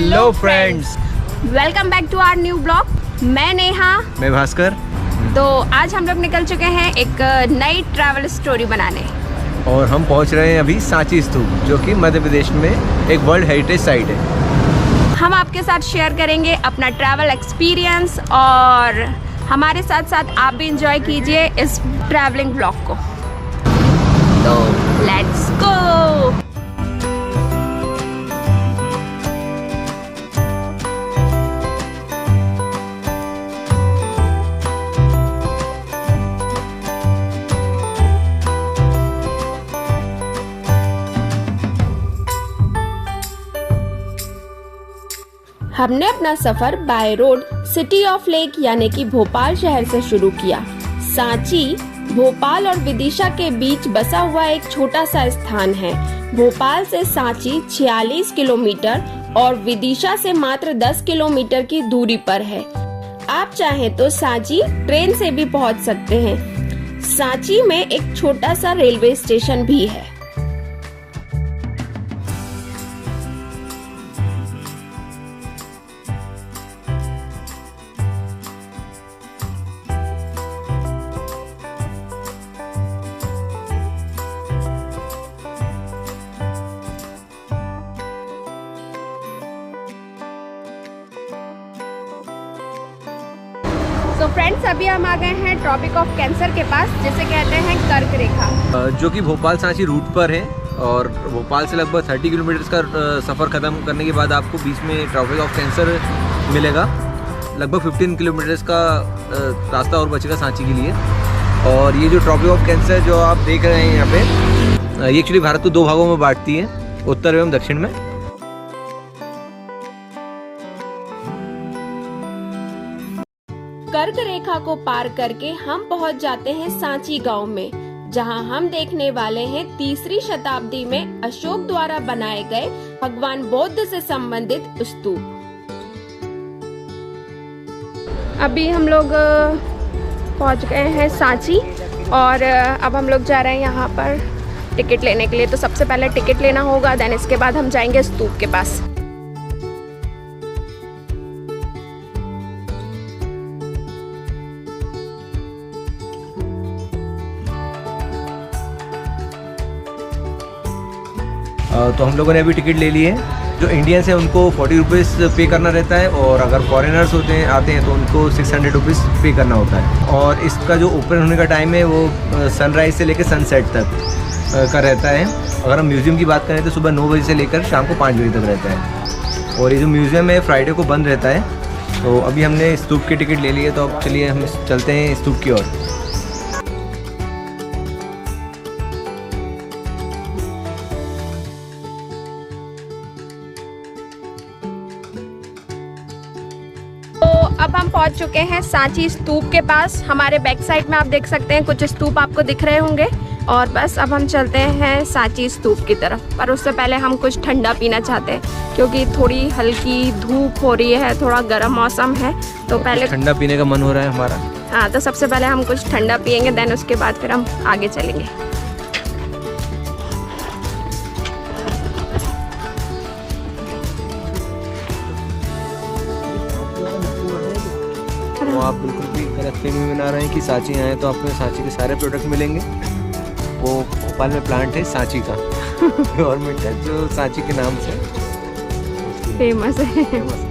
Hello friends, welcome back to our new blog. मैं नेहा, मैं भास्कर। तो आज हम लोग निकल चुके हैं एक नई ट्रैवल स्टोरी बनाने और हम पहुंच रहे हैं अभी सांची स्तूप, जो कि मध्य प्रदेश में एक वर्ल्ड हेरिटेज साइट है। हम आपके साथ शेयर करेंगे अपना ट्रैवल एक्सपीरियंस और हमारे साथ साथ आप भी इंजॉय कीजिए इस ट्रैवलिंग ब्लॉग को। तो लेट्स गो। हमने अपना सफर by road city of lake यानी कि भोपाल शहर से शुरू किया। सांची भोपाल और विदिशा के बीच बसा हुआ एक छोटा सा स्थान है। भोपाल से सांची 46 किलोमीटर और विदिशा से मात्र 10 किलोमीटर की दूरी पर है। आप चाहें तो सांची ट्रेन से भी पहुंच सकते हैं। सांची में एक छोटा सा रेलवे स्टेशन भी है। तो फ्रेंड्स, अभी हम आ गए हैं ट्रॉपिक ऑफ कैंसर के पास, जिसे कहते हैं कर्क रेखा, जो कि भोपाल सांची रूट पर है। और भोपाल से लगभग 30 किलोमीटर का सफ़र ख़त्म करने के बाद आपको बीच में ट्रॉपिक ऑफ कैंसर मिलेगा। लगभग 15 किलोमीटर का रास्ता और बचेगा सांची के लिए। और ये जो ट्रॉपिक ऑफ कैंसर जो आप देख रहे हैं यहाँ पे, ये एक्चुअली भारत को 2 भागों में बांटती है, उत्तर एवं दक्षिण में। कर्क रेखा को पार करके हम पहुंच जाते हैं सांची गांव में, जहां हम देखने वाले हैं 3री शताब्दी में अशोक द्वारा बनाए गए भगवान बुद्ध से संबंधित स्तूप। अभी हम लोग पहुंच गए हैं सांची और अब हम लोग जा रहे हैं यहाँ पर टिकट लेने के लिए। तो सबसे पहले टिकट लेना होगा, देन इसके बाद हम जाएंगे स्तूप के पास। तो हम लोगों ने अभी टिकट ले ली है। जो इंडियंस हैं उनको 40 रुपीज़ पे करना रहता है, और अगर फॉरेनर्स आते हैं तो उनको 600 रुपीज़ पे करना होता है। और इसका जो ओपन होने का टाइम है वो सनराइज़ से लेकर सनसेट तक का रहता है। अगर हम म्यूज़ियम की बात करें तो सुबह 9 बजे से लेकर शाम को 5 बजे तक रहता है। और ये जो म्यूज़ियम है फ्राइडे को बंद रहता है। तो अभी हमने स्तूप की टिकट ले ली है, तो अब चलिए हम चलते हैं स्तूप की ओर। अब हम पहुंच चुके हैं सांची स्तूप के पास। हमारे बैक साइड में आप देख सकते हैं कुछ स्तूप आपको दिख रहे होंगे। और बस अब हम चलते हैं सांची स्तूप की तरफ। पर उससे पहले हम कुछ ठंडा पीना चाहते हैं, क्योंकि थोड़ी हल्की धूप हो रही है, थोड़ा गर्म मौसम है, तो पहले ठंडा पीने का मन हो रहा है हमारा। हाँ, तो सबसे पहले हम कुछ ठंडा पियेंगे, देन उसके बाद फिर हम आगे चलेंगे। तो आप बिल्कुल भी गलतफहमी में ना रहें कि सांची आए तो आपको सांची के सारे प्रोडक्ट मिलेंगे। वो भोपाल में प्लांट है सांची का, गवर्नमेंट है, जो सांची के नाम से फेमस है।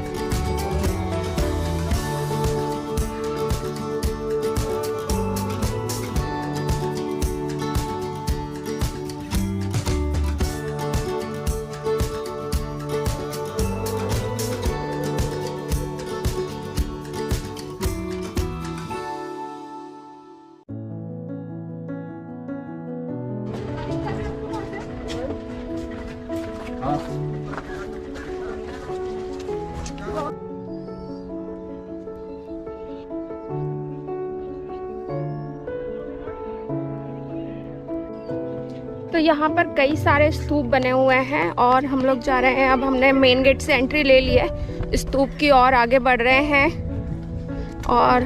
तो यहाँ पर कई सारे स्तूप बने हुए हैं और हम लोग जा रहे हैं। अब हमने मेन गेट से एंट्री ले ली है, स्तूप की ओर आगे बढ़ रहे हैं। और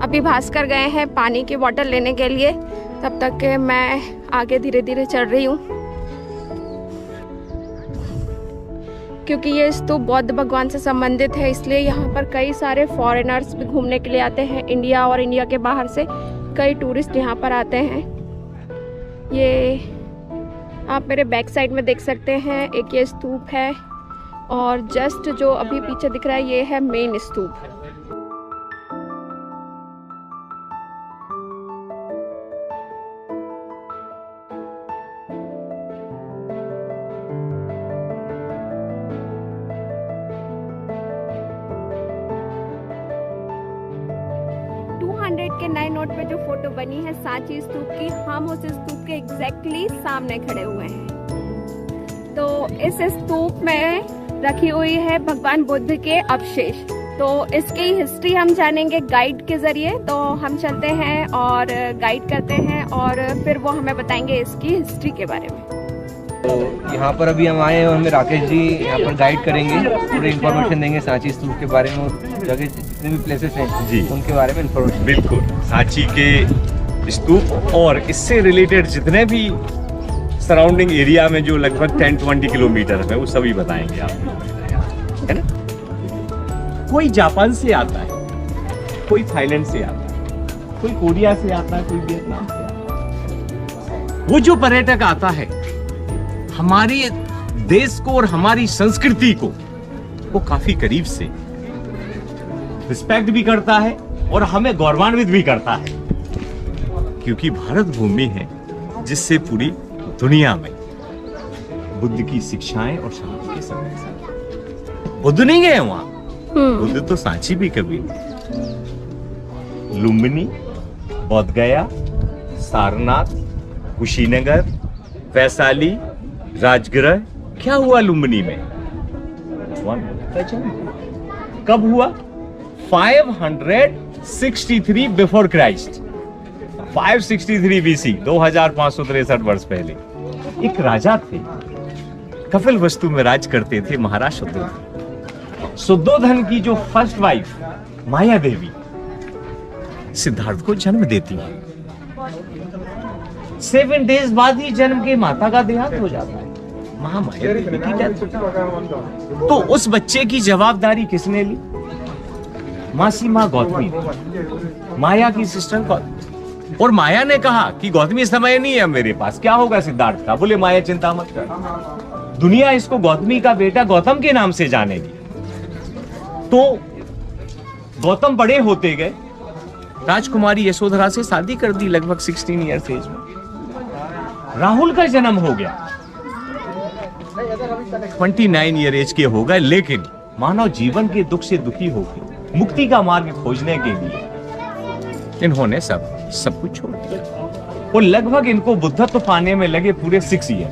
अभी भास्कर गए हैं पानी की बोतल लेने के लिए, तब तक के मैं आगे धीरे धीरे चल रही हूँ। क्योंकि ये स्तूप बौद्ध भगवान से संबंधित है, इसलिए यहाँ पर कई सारे फॉरेनर्स भी घूमने के लिए आते हैं। इंडिया और इंडिया के बाहर से कई टूरिस्ट यहाँ पर आते हैं। ये आप मेरे बैक साइड में देख सकते हैं, एक ये स्तूप है और जस्ट जो अभी पीछे दिख रहा है ये है मेन स्तूप। 200 के नए नोट पे जो फोटो बनी है सांची स्तूप की, हम उस स्तूप के एग्जैक्टली सामने खड़े हुए हैं। तो इस स्तूप में रखी हुई है भगवान बुद्ध के अवशेष। तो इसकी हिस्ट्री हम जानेंगे गाइड के जरिए। तो हम चलते हैं और गाइड करते हैं और फिर वो हमें बताएंगे इसकी हिस्ट्री के बारे में। तो यहाँ पर अभी हम आए हैं और हमें राकेश जी यहाँ पर गाइड करेंगे, पूरी इन्फॉर्मेशन देंगे सांची स्तूप के बारे में और जगह जितने भी प्लेसेस हैं जी उनके बारे में इन्फॉर्मेशन। बिल्कुल, सांची के स्तूप और इससे रिलेटेड जितने भी सराउंडिंग एरिया में जो लगभग 10-20 किलोमीटर है वो सभी बताएंगे आपको, है ना। कोई जापान से आता है, कोई थाईलैंड से आता है, कोई कोरिया से आता है, कोई वियतनाम से आता है। वो जो पर्यटक आता है हमारे देश को और हमारी संस्कृति को वो काफी करीब से रिस्पेक्ट भी करता है और हमें गौरवान्वित भी करता है, क्योंकि भारत भूमि है जिससे पूरी दुनिया में बुद्ध की शिक्षाएं और शांति के संदेश हैं। बुद्ध नहीं गए वहां, बुद्ध तो सांची भी कभी, लुम्बिनी, बोध गया, सारनाथ, कुशीनगर, वैशाली, राजगृह। क्या हुआ लुम्बिनी में? कब हुआ? 563 बिफोर क्राइस्ट, 563 बीसी, 2563 वर्ष पहले एक राजा थे, कपिल वस्तु में राज करते थे, महाराज शुद्धोधन। शुद्धोधन की जो फर्स्ट वाइफ माया देवी सिद्धार्थ को जन्म देती है। 7 डेज बाद ही जन्म के माता का देहांत हो जाता है, महामाया देवी की डेथ। तो उस बच्चे की जवाबदारी किसने ली? मासी माँ गौतमी ने, माया की सिस्टर गौतमी। और माया ने कहा कि गौतमी समय नहीं है मेरे पास, क्या होगा सिद्धार्थ का? बोले माया चिंता मत कर, दुनिया इसको गौतमी का बेटा गौतम के नाम से जानेगी। तो गौतम बड़े होते गए, राजकुमारी यशोधरा से शादी कर दी लगभग 16 ईयर्स एज में। राहुल का जन्म हो गया, 29 ईयर एज के हो गए, लेकिन मानव जीवन के दुख से दुखी होकर मुक्ति का मार्ग खोजने के लिए इन्होंने सब कुछ छोड़ दिया और लगभग इनको बुद्धत्व पाने में लगे पूरे 6 ईयर।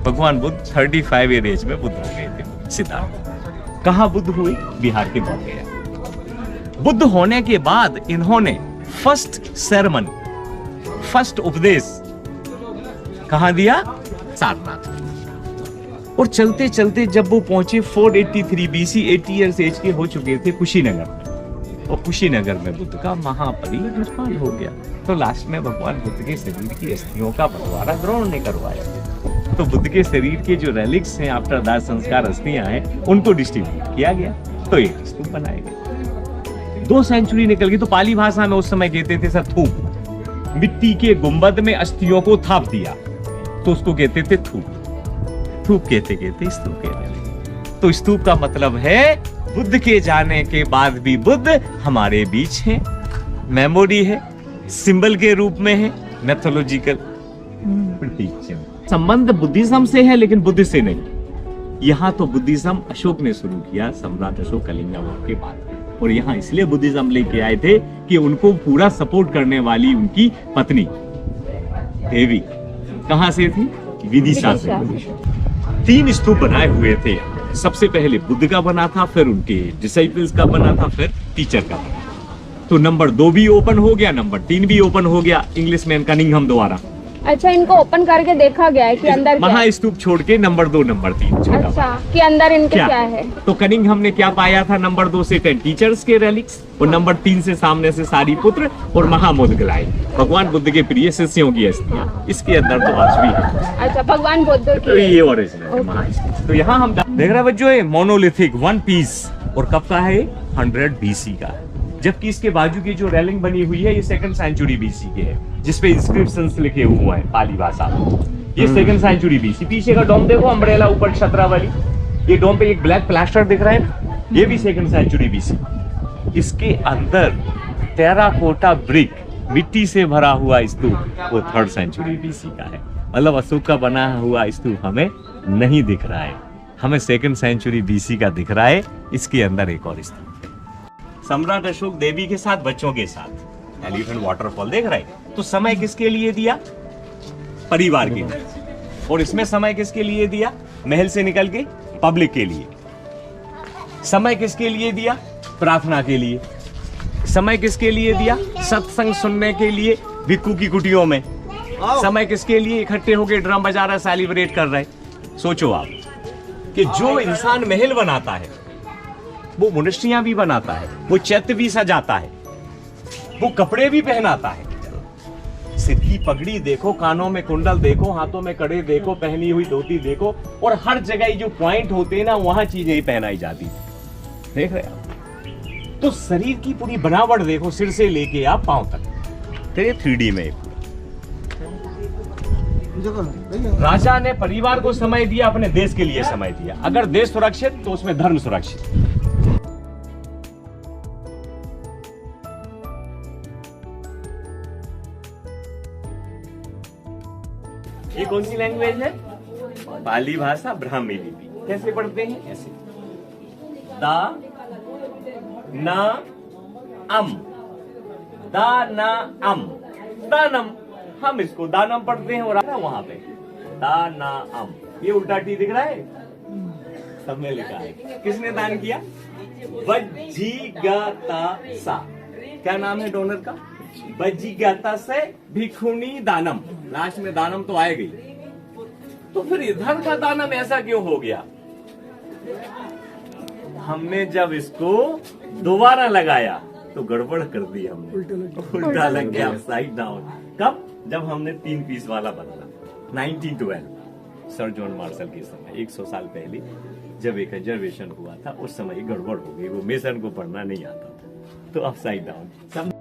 भगवान बुद्ध 35 ईयर एज में बुद्ध हो गए थे सिद्धार्थ। कहां बुद्ध हुए? बिहार के बोध गया। बुद्ध होने के बाद इन्होंने फर्स्ट sermon, फर्स्ट उपदेश कहां दिया? सारनाथ। और चलते चलते जब वो पहुंचे 483 बीसी, 80 ईयर्स एज के हो चुके थे, कुशीनगर। और कुशीनगर में बुद्ध का महापरिनिर्वाण हो गया। तो लास्ट में भगवान बुद्ध के शरीर की अस्थियों का बंटवारा द्रोण ने करवाया। तो बुद्ध के शरीर के जो रेलिक्स हैं, आफ्टर दाह संस्कार अस्थियां हैं, उनको डिस्ट्रीब्यूट किया गया। तो एक स्तूप बनाए गए। 2 सेंचुरी निकल गई। तो पाली भाषा में उस समय कहते थे सर थूप, मिट्टी के गुंबद में अस्थियों को थाप दिया तो उसको कहते थे थूप। थूप कहते कहते स्तूप कहने लगे। तो स्तूप का मतलब है बुद्ध के जाने के बाद भी बुद्ध हमारे बीच हैं, मेमोरी है, सिंबल के रूप में है, मैथोलॉजिकल प्रतीक। संबंध बुद्धिज्म से है लेकिन बुद्ध से नहीं। यहाँ तो बुद्धिज्म अशोक ने शुरू किया, सम्राट अशोक कलिंगा के बाद। और यहाँ इसलिए बुद्धिज्म लेके आए थे कि उनको पूरा सपोर्ट करने वाली उनकी पत्नी देवी कहां से थी? विदिशा से। 3 स्तूप बनाए हुए थे। सबसे पहले बुद्ध का बना था, फिर उनके डिसाइपल्स का बना था, फिर टीचर का बना। तो नंबर 2 भी ओपन हो गया, नंबर 3 भी ओपन हो गया इंग्लिश मैन कनिंघम द्वारा। अच्छा, इनको ओपन करके देखा गया है कि अंदर क्या है? महास्तूप छोड़ के नंबर 2 नंबर 3 छोटा अच्छा, कि अंदर इनके क्या है? तो कनिंग हमने क्या पाया था? नंबर 2 से 10 टीचर्स के रेलिक्स, और नंबर 3 से सामने से सारी पुत्र और महामुद्गलाएं, भगवान बुद्ध के प्रिय शिष्यों की अस्थियां। इसके अंदर तो आज भी है। अच्छा, भगवान बुद्ध तो की। ये ओरिजिनल है महास्तूप। तो यहाँ हम देख रहे हैं बच्चों, ये मोनोलिथिक 1 पीस, और कब का है? 100 बीसी का है। जबकि इसके बाजू की जो रेलिंग बनी हुई है ये 2nd सेंचुरी बीसी के है, जिसपे इंस्क्रिप्शंस लिखे हुए हैं पाली भाषा में। ये 2nd सेंचुरी बीसी। पीछे का डोम देखो, अम्ब्रेला ऊपर छतरा वाली, ये डोम पे एक ब्लैक प्लास्टर दिख रहा है ना, ये भी 2nd सेंचुरी बीसी। इसके अंदर टेराकोटा ब्रिक, मिट्टी से भरा हुआ स्तूप, वो 3rd सेंचुरी बीसी का है। मतलब अशोक का बना हुआ स्तूप हमें नहीं दिख रहा है, हमें 2nd सेंचुरी बीसी का दिख रहा है। इसके अंदर एक और स्तूप, सम्राट अशोक देवी के साथ बच्चों के साथ एलिफेंट वाटरफॉल देख रहे हैं। तो समय किसके लिए दिया? परिवार के लिए। और इसमें समय किसके लिए दिया? महल से निकल के पब्लिक के लिए। समय किसके लिए दिया? प्रार्थना के लिए। समय किसके लिए दिया? सत्संग सुनने के लिए भिक्खू की कुटियों में। समय किसके लिए? इकट्ठे होकर ड्रम बजा रहा, सेलिब्रेट कर रहे। सोचो आप कि जो इंसान महल बनाता है वो मनुष्यियां भी बनाता है, वो चैत्य भी सजाता है, वो कपड़े भी पहनाता है। सिर की पगड़ी देखो, कानों में कुंडल देखो, हाथों में कड़े देखो, पहनी हुई धोती देखो, और हर जगह जो पॉइंट होते हैं ना, वहां चीजें ही पहनाई जाती देख रहे आप। तो शरीर की पूरी बनावट देखो, सिर से लेके आप पांव तक, फिर 3D में। राजा ने परिवार को समय दिया, अपने देश के लिए समय दिया। अगर देश सुरक्षित तो उसमें धर्म सुरक्षित। ये कौन सी लैंग्वेज है? पाली भाषा, ब्राह्मी लिपि। कैसे पढ़ते हैं? ऐसे, दा ना अम, दा ना अम, दानम। हम इसको दानम पढ़ते हैं, और वहां पे दा ना अम, ये उल्टा टी दिख रहा है, सब में लिखा है। किसने दान किया? वज्जीगाता सा। क्या नाम है डोनर का? वज्जीगाता से भिक्षुणी दानम। लास्ट में दानम तो आएगी। तो फिर इधर का दानम ऐसा क्यों हो गया? हमने जब इसको दोबारा लगाया तो गड़बड़ कर दी हमने, उल्टा लग गया, अपसाइड डाउन। कब? जब हमने 3 पीस वाला बदला 1912, सर जॉन मार्शल के समय, 100 साल पहले जब एक कंजर्वेशन हुआ था, उस समय गड़बड़ हो गई। वो मेसन को पढ़ना नहीं आता था, तो अपसाइड डाउन सब।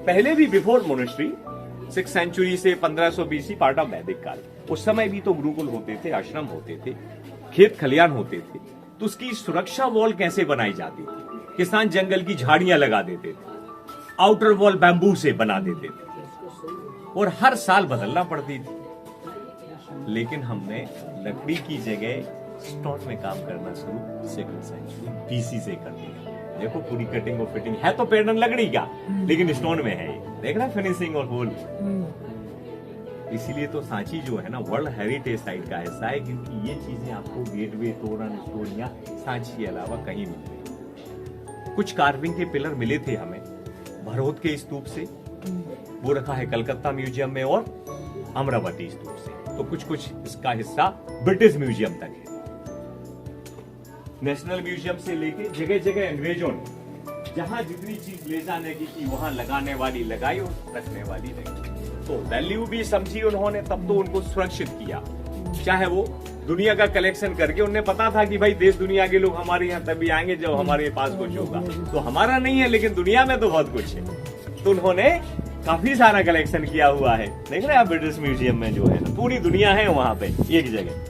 पहले भी बिफोर मोनेस्ट्री 6th सेंचुरी से 1500 बीसी पार्ट ऑफ वैदिक काल, उस समय भी तो गुरुकुल होते थे, आश्रम होते थे, खेत खलियान होते थे। तो उसकी सुरक्षा वॉल कैसे बनाई जाती थी? किसान जंगल की झाड़ियां लगा देते थे, आउटर वॉल बैम्बू से बना देते थे, और हर साल बदलना पड़ती थी। लेकिन हमने लकड़ी की जगह स्टोन में काम करना शुरू 2nd सेंचुरी बीसी से कर दिया। देखो पूरी कटिंग और फिटिंग है तो पैटर्न लकड़ी का, लेकिन स्टोन में है। देख रहा है फिनिशिंग और होल। इसीलिए तो सांची जो है ना, वर्ल्ड हेरिटेज साइट का ऐसा है, क्योंकि ये चीजें आपको गेटवे, तोरण, स्टोन या सांची के अलावा कहीं मिल रही। कुछ कार्विंग के पिलर मिले थे हमें भरोत के स्तूप से, वो रखा है कलकत्ता म्यूजियम में, और अमरावती स्तूप से। तो कुछ कुछ इसका हिस्सा ब्रिटिश म्यूजियम तक है। नेशनल म्यूजियम से लेके जगह जगह अंग्रेजों ने जहां जितनी चीज ले जाने की थी, वहां लगाने वाली लगाई और रखने वाली रखी। तो वैल्यू भी समझी उन्होंने, तब तो उनको सुरक्षित किया। चाहे वो दुनिया का कलेक्शन करके, उन्हें पता था कि भाई देश दुनिया के लोग हमारे यहाँ तभी आएंगे जब हमारे पास कुछ होगा। तो हमारा नहीं है, लेकिन दुनिया में तो बहुत कुछ है। तो उन्होंने काफी सारा कलेक्शन किया हुआ है। देख रहे हैं आप ब्रिटिश म्यूजियम में जो है, पूरी दुनिया है वहां पे एक जगह।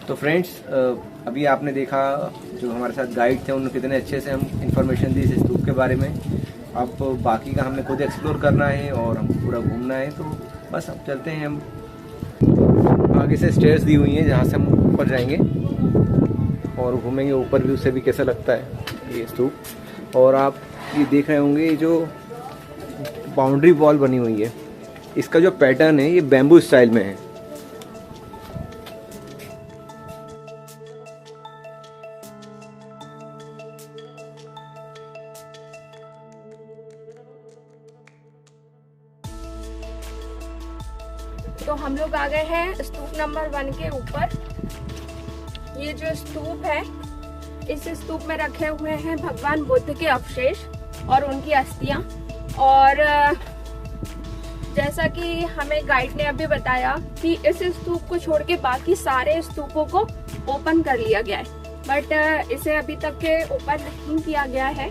तो फ्रेंड्स, अभी आपने देखा जो हमारे साथ गाइड थे उन्होंने कितने अच्छे से हम इंफॉर्मेशन दी इस स्तूप के बारे में। अब बाकी का हमने खुद एक्सप्लोर करना है और हमको पूरा घूमना है, तो बस अब चलते हैं हम। आगे से स्टेयर्स दी हुई हैं जहाँ से हम ऊपर जाएंगे और घूमेंगे ऊपर भी, उससे भी कैसा लगता है ये स्तूप। और आप ये देख रहे होंगे जो बाउंड्री वॉल बनी हुई है, इसका जो पैटर्न है ये बैम्बू स्टाइल में है। तो हम लोग आ गए हैं स्तूप नंबर 1 के ऊपर। ये जो स्तूप है, इस स्तूप में रखे हुए हैं भगवान बुद्ध के अवशेष और उनकी अस्थियां। और जैसा कि हमें गाइड ने अभी बताया कि इस स्तूप को छोड़ के बाकी सारे स्तूपों को ओपन कर लिया गया है, बट इसे अभी तक के ओपन नहीं किया गया है।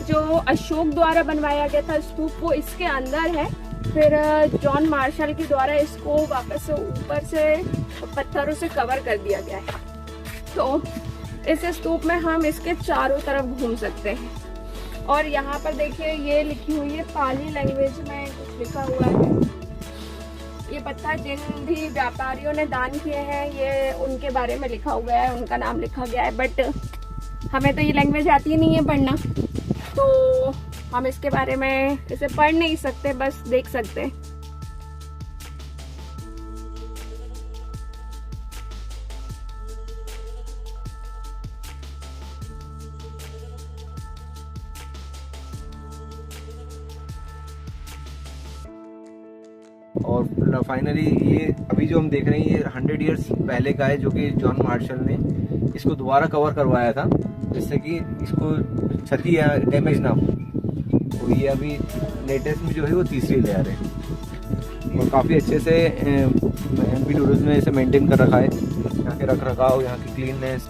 जो अशोक द्वारा बनवाया गया था स्तूप वो इसके अंदर है, फिर जॉन मार्शल के द्वारा इसको वापस से ऊपर से पत्थरों से कवर कर दिया गया है। तो इस स्तूप में हम इसके चारों तरफ घूम सकते हैं। और यहाँ पर देखिए ये लिखी हुई है, पाली लैंग्वेज में कुछ लिखा हुआ है। ये पत्थर जिन भी व्यापारियों ने दान किए हैं ये उनके बारे में लिखा हुआ है, उनका नाम लिखा गया है, बट हमें तो ये लैंग्वेज आती नहीं है पढ़ना, तो हम इसके बारे में इसे पढ़ नहीं सकते, बस देख सकते हैं। और फाइनली ये अभी जो हम देख रहे हैं ये 100 ईयर्स पहले का है, जो कि जॉन मार्शल ने इसको दोबारा कवर करवाया था जिससे कि इसको क्षति या डैमेज ना हो। तो ये अभी लेटेस्ट में जो है वो तीसरी लेयर है और काफ़ी अच्छे से एमपी टूरिज्म ने इसे मेंटेन कर रखा है। यहाँ के रख रखाव, यहाँ की क्लीननेस।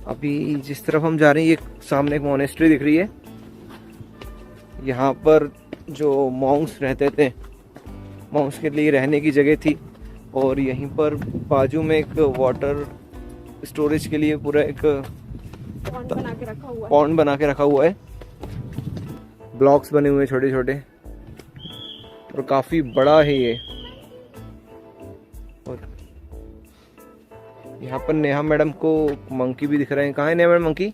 अभी जिस तरफ हम जा रहे हैं ये सामने एक मोनेस्ट्री दिख रही है। यहाँ पर जो मॉन्क्स रहते थे, मॉन्क्स के लिए रहने की जगह थी और यहीं पर बाजू में एक वाटर स्टोरेज के लिए पूरा एक पॉन्ड बना के रखा हुआ है। ब्लॉक्स बने हुए हैं छोटे छोटे और काफ़ी बड़ा है ये। और यहाँ पर नेहा मैडम को मंकी भी दिख रहे हैं। कहाँ है नेहा मैडम मंकी?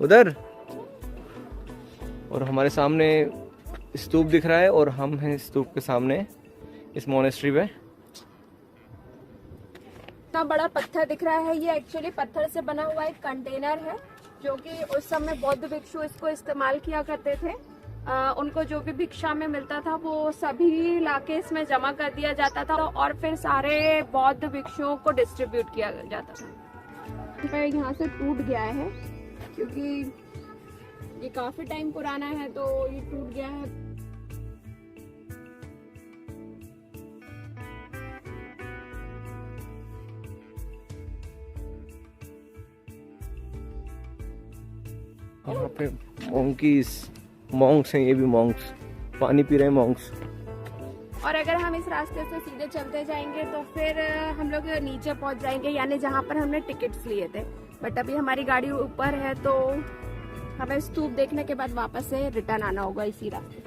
उधर। और हमारे सामने स्तूप दिख रहा है और हम हैं स्तूप के सामने इस मोनेस्ट्री में। इतना बड़ा पत्थर दिख रहा है, ये एक्चुअली पत्थर से बना हुआ एक कंटेनर है जो कि उस समय बौद्ध भिक्षु इसको इस्तेमाल किया करते थे। उनको जो भी भिक्षा में मिलता था वो सभी लाके इसमें जमा कर दिया जाता था और फिर सारे बौद्ध भिक्षुओं को डिस्ट्रीब्यूट किया जाता था। यहाँ से टूट गया है क्योंकि ये काफी टाइम पुराना है तो ये टूट गया है। यहाँ पे मॉन्क्स हैं, ये भी मॉन्क्स पानी पी रहे हैं मॉन्क्स। और अगर हम इस रास्ते से सीधे चलते जाएंगे तो फिर हम लोग नीचे पहुंच जाएंगे, यानी जहाँ पर हमने टिकट्स लिए थे। बट अभी हमारी गाड़ी ऊपर है तो हमें स्तूप देखने के बाद वापस से रिटर्न आना होगा इसी रास्ते।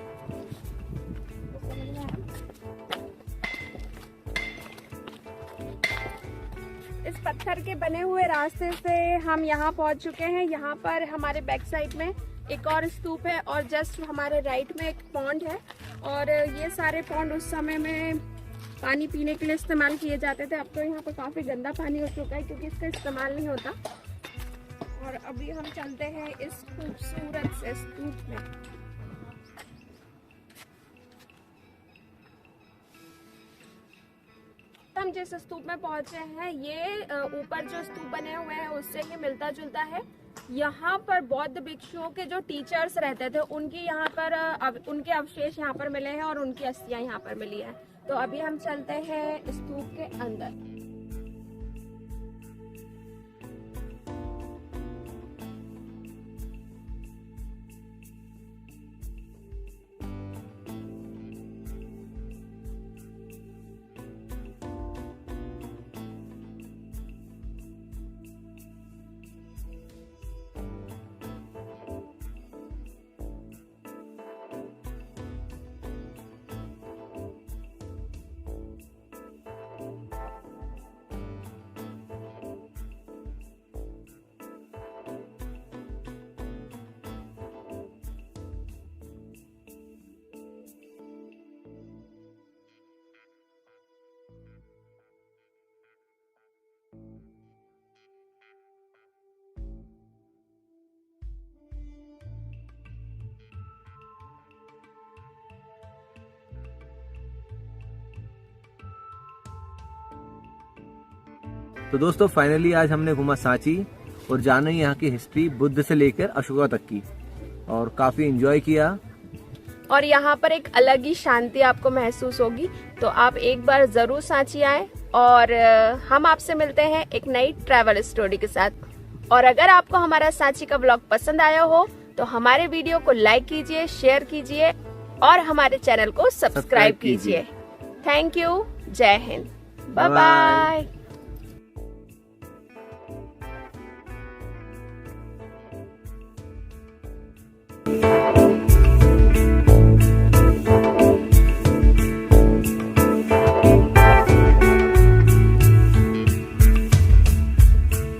इस पत्थर के बने हुए रास्ते से हम यहाँ पहुँच चुके हैं। यहाँ पर हमारे बैक साइड में एक और स्तूप है और जस्ट हमारे राइट में एक पॉन्ड है। और ये सारे पॉन्ड उस समय में पानी पीने के लिए इस्तेमाल किए जाते थे। अब तो यहाँ पर काफ़ी गंदा पानी हो चुका है क्योंकि इसका इस्तेमाल नहीं होता। और अभी हम चलते हैं इस खूबसूरत से स्तूप में। हम जिस स्तूप में पहुंचे हैं ये ऊपर जो स्तूप बने हुए हैं उससे ये मिलता जुलता है। यहाँ पर बौद्ध भिक्षुओं के जो टीचर्स रहते थे उनकी यहाँ पर उनके अवशेष यहाँ पर मिले हैं और उनकी अस्थियां यहाँ पर मिली है। तो अभी हम चलते हैं स्तूप के अंदर। तो दोस्तों फाइनली आज हमने घूमा सांची और जाना यहाँ की हिस्ट्री बुद्ध से लेकर अशोका तक की और काफी एंजॉय किया। और यहाँ पर एक अलग ही शांति आपको महसूस होगी। तो आप एक बार जरूर सांची आए और हम आपसे मिलते हैं एक नई ट्रैवल स्टोरी के साथ। और अगर आपको हमारा सांची का व्लॉग पसंद आया हो तो हमारे वीडियो को लाइक कीजिए, शेयर कीजिए और हमारे चैनल को सब्सक्राइब कीजिए। Thank you. जय हिंद। Bye bye.